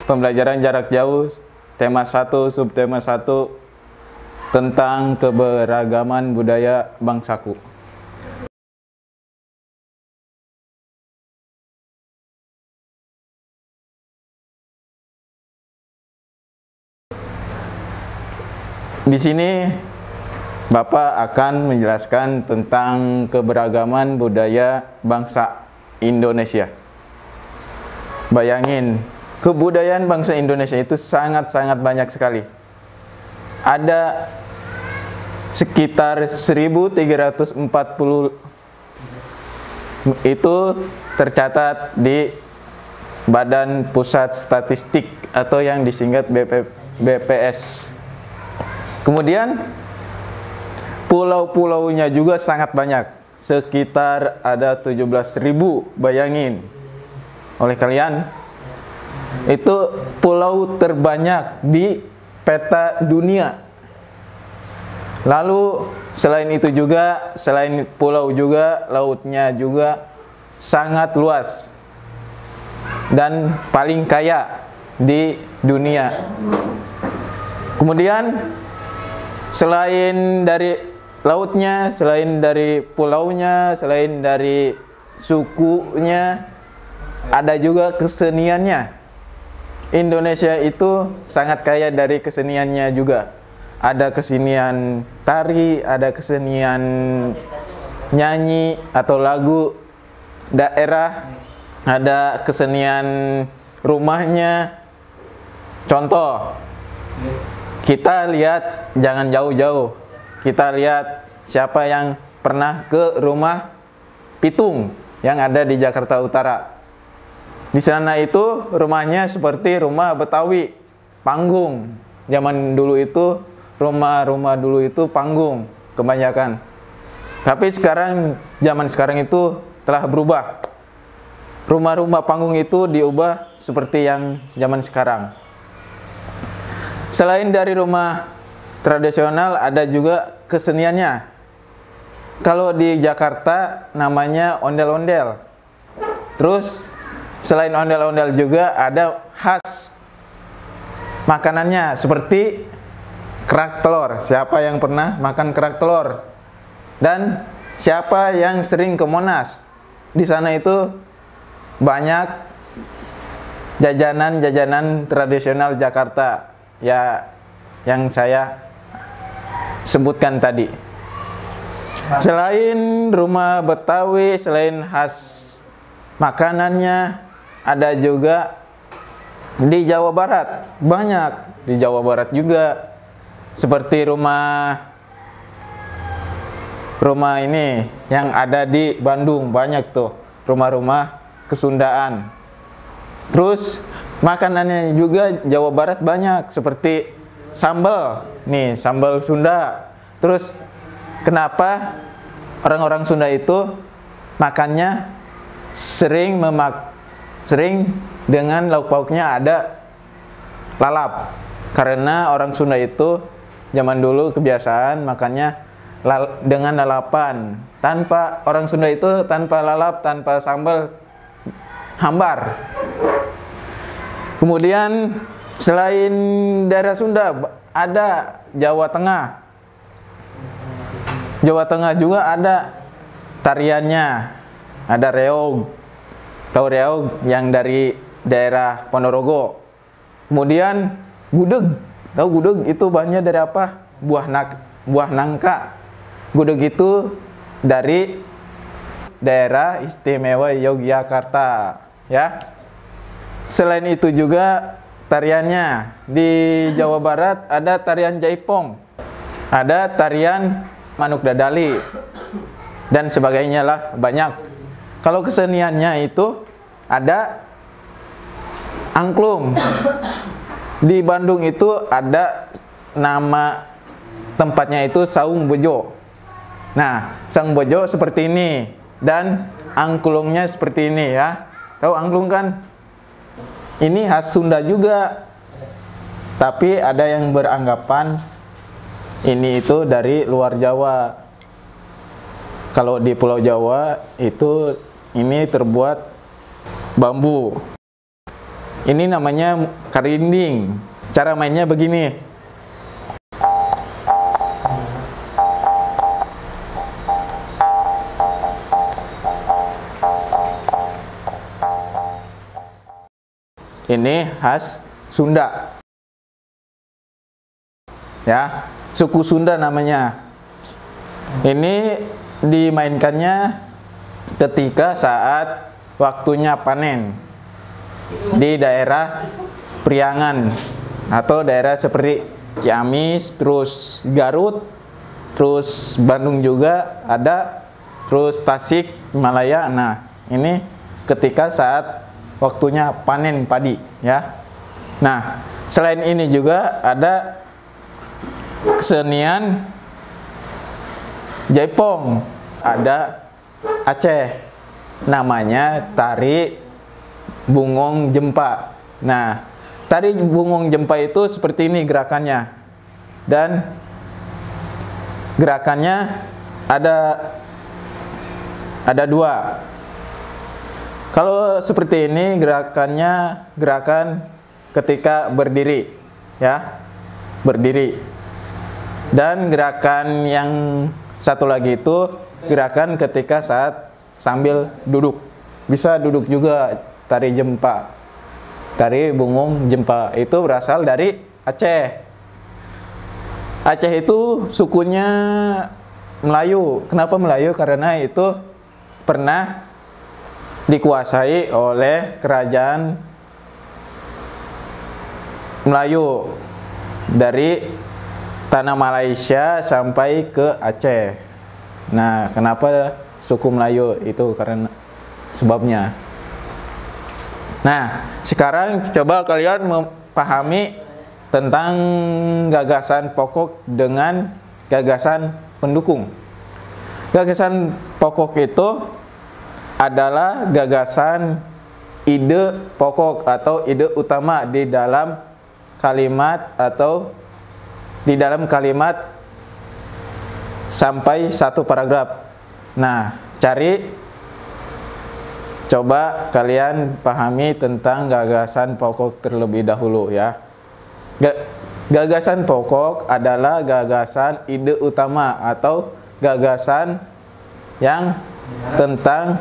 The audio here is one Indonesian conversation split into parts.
pembelajaran jarak jauh, tema 1, subtema 1 tentang keberagaman budaya bangsaku. Di sini Bapak akan menjelaskan tentang keberagaman budaya bangsa Indonesia. Bayangin, kebudayaan bangsa Indonesia itu sangat-sangat banyak sekali. Ada sekitar 1340 itu tercatat di Badan Pusat Statistik atau yang disingkat BPS. Kemudian pulau-pulaunya juga sangat banyak, sekitar ada 17.000, bayangin. Oleh kalian, itu pulau terbanyak di peta dunia. Lalu selain itu juga, selain pulau juga, lautnya juga sangat luas dan paling kaya di dunia. Kemudian selain dari lautnya, selain dari pulaunya, selain dari sukunya, ada juga keseniannya. Indonesia itu sangat kaya dari keseniannya juga. Ada kesenian tari, ada kesenian nyanyi atau lagu daerah, ada kesenian rumahnya. Contoh, kita lihat, jangan jauh-jauh, kita lihat siapa yang pernah ke rumah Pitung yang ada di Jakarta Utara. Di sana itu rumahnya seperti rumah Betawi, panggung. Zaman dulu itu, rumah-rumah dulu itu panggung kebanyakan. Tapi sekarang, zaman sekarang itu telah berubah. Rumah-rumah panggung itu diubah seperti yang zaman sekarang. Selain dari rumah tradisional, ada juga keseniannya. Kalau di Jakarta namanya ondel-ondel. Terus selain ondel-ondel juga ada khas makanannya seperti kerak telur. Siapa yang pernah makan kerak telur? Dan siapa yang sering ke Monas? Di sana itu banyak jajanan-jajanan tradisional Jakarta, ya, yang saya sebutkan tadi. Selain rumah Betawi, selain khas makanannya, ada juga di Jawa Barat. Banyak di Jawa Barat juga, seperti rumah ini yang ada di Bandung. Banyak tuh rumah-rumah kesundaan. Terus makanannya juga Jawa Barat banyak, seperti sambal. Nih, sambal Sunda. Terus kenapa orang-orang Sunda itu makannya sering dengan lauk pauknya ada lalap? Karena orang Sunda itu zaman dulu kebiasaan makannya dengan lalapan. Orang Sunda itu tanpa lalap, tanpa sambal, hambar. Kemudian selain daerah Sunda, ada Jawa Tengah. Jawa Tengah juga ada tariannya. Ada reog. Tahu reog yang dari daerah Ponorogo. Kemudian gudeg. Tahu gudeg itu bahannya dari apa? Buah nangka. Gudeg itu dari daerah istimewa Yogyakarta, ya. Selain itu juga tariannya di Jawa Barat ada tarian Jaipong, ada tarian Manuk Dadali, dan sebagainya lah, banyak. Kalau keseniannya itu ada angklung. Di Bandung itu ada nama tempatnya itu Saung Bejo. Nah, Saung Bejo seperti ini, dan angklungnya seperti ini, ya. Tahu angklung kan? Ini khas Sunda juga, tapi ada yang beranggapan ini itu dari luar Jawa. Kalau di Pulau Jawa itu ini terbuat bambu. Ini namanya karinding. Cara mainnya begini. Ini khas Sunda. Ya, suku Sunda namanya. Ini dimainkannya ketika saat waktunya panen di daerah Priangan atau daerah seperti Ciamis, terus Garut, terus Bandung juga ada, terus Tasik, Malaya. Nah, ini ketika saat waktunya panen padi, ya. Nah, selain ini juga ada kesenian Jaipong, ada Aceh, namanya tari Bungong Jempa. Nah, tari Bungong Jempa itu seperti ini gerakannya, dan gerakannya ada dua. Kalau seperti ini gerakannya gerakan ketika berdiri, ya, berdiri. Dan gerakan yang satu lagi itu gerakan ketika saat sambil duduk. Bisa duduk juga, tari Jempa. Tari Bungong Jempa itu berasal dari Aceh. Aceh itu sukunya Melayu. Kenapa Melayu? Karena itu pernah dikuasai oleh kerajaan Melayu dari tanah Malaysia sampai ke Aceh. Nah, kenapa suku Melayu itu? Karena sebabnya. Nah, sekarang coba kalian memahami tentang gagasan pokok dengan gagasan pendukung. Gagasan pokok itu adalah gagasan ide pokok atau ide utama di dalam kalimat atau di dalam kalimat sampai satu paragraf. Nah, coba kalian pahami tentang gagasan pokok terlebih dahulu, ya. Gagasan pokok adalah gagasan ide utama atau gagasan yang tentang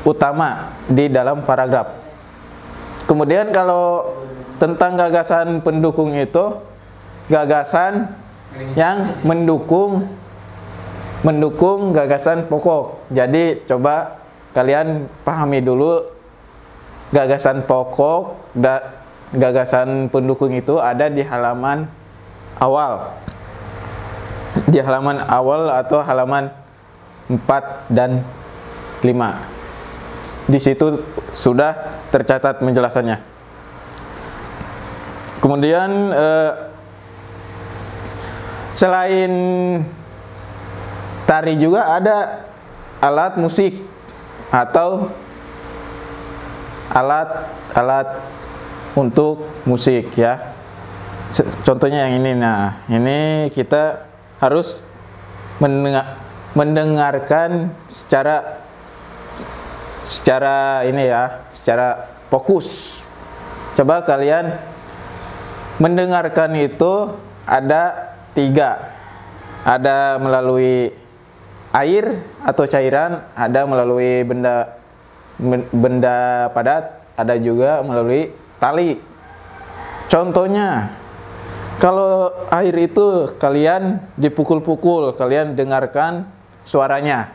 utama di dalam paragraf. Kemudian kalau tentang gagasan pendukung itu gagasan yang mendukung gagasan pokok. Jadi coba kalian pahami dulu gagasan pokok dan gagasan pendukung itu ada di halaman awal. Di halaman awal atau halaman 4 dan 5. Di situ sudah tercatat penjelasannya. Kemudian selain tari juga ada alat musik atau alat untuk musik, ya. Contohnya yang ini. Nah, ini kita harus mendengarkan secara ini, ya, secara fokus. Coba kalian mendengarkan itu ada 3. Ada melalui air atau cairan, ada melalui benda padat, ada juga melalui tali. Contohnya, kalau air itu kalian dipukul-pukul, kalian dengarkan suaranya.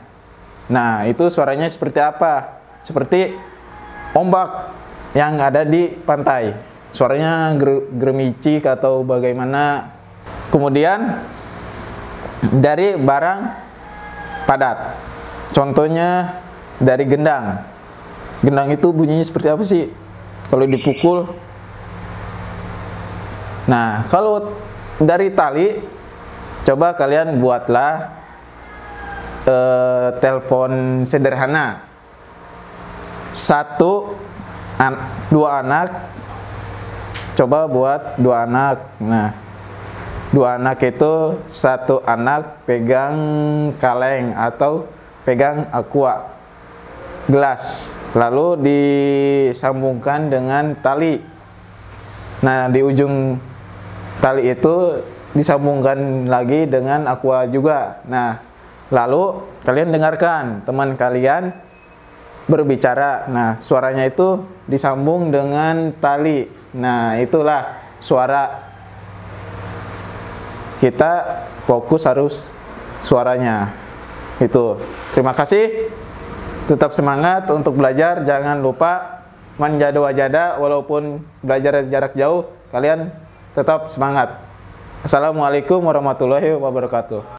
Nah, itu suaranya seperti apa? Seperti ombak yang ada di pantai. Suaranya geremicik atau bagaimana. Kemudian dari barang padat. Contohnya dari gendang. Gendang itu bunyinya seperti apa sih kalau dipukul? Nah, kalau dari tali, coba kalian buatlah telepon sederhana. 2 anak. Coba buat 2 anak. Nah, 2 anak itu 1 anak pegang kaleng atau pegang aqua gelas. lalu disambungkan dengan tali. Nah, di ujung tali itu disambungkan lagi dengan aqua juga. Nah, lalu kalian dengarkan teman kalian berbicara. Nah, suaranya itu disambung dengan tali. Nah, itulah suara. Kita fokus harus suaranya. Itu. Terima kasih. Tetap semangat untuk belajar. Jangan lupa manjada wajada, walaupun belajar jarak jauh, kalian tetap semangat. Assalamualaikum warahmatullahi wabarakatuh.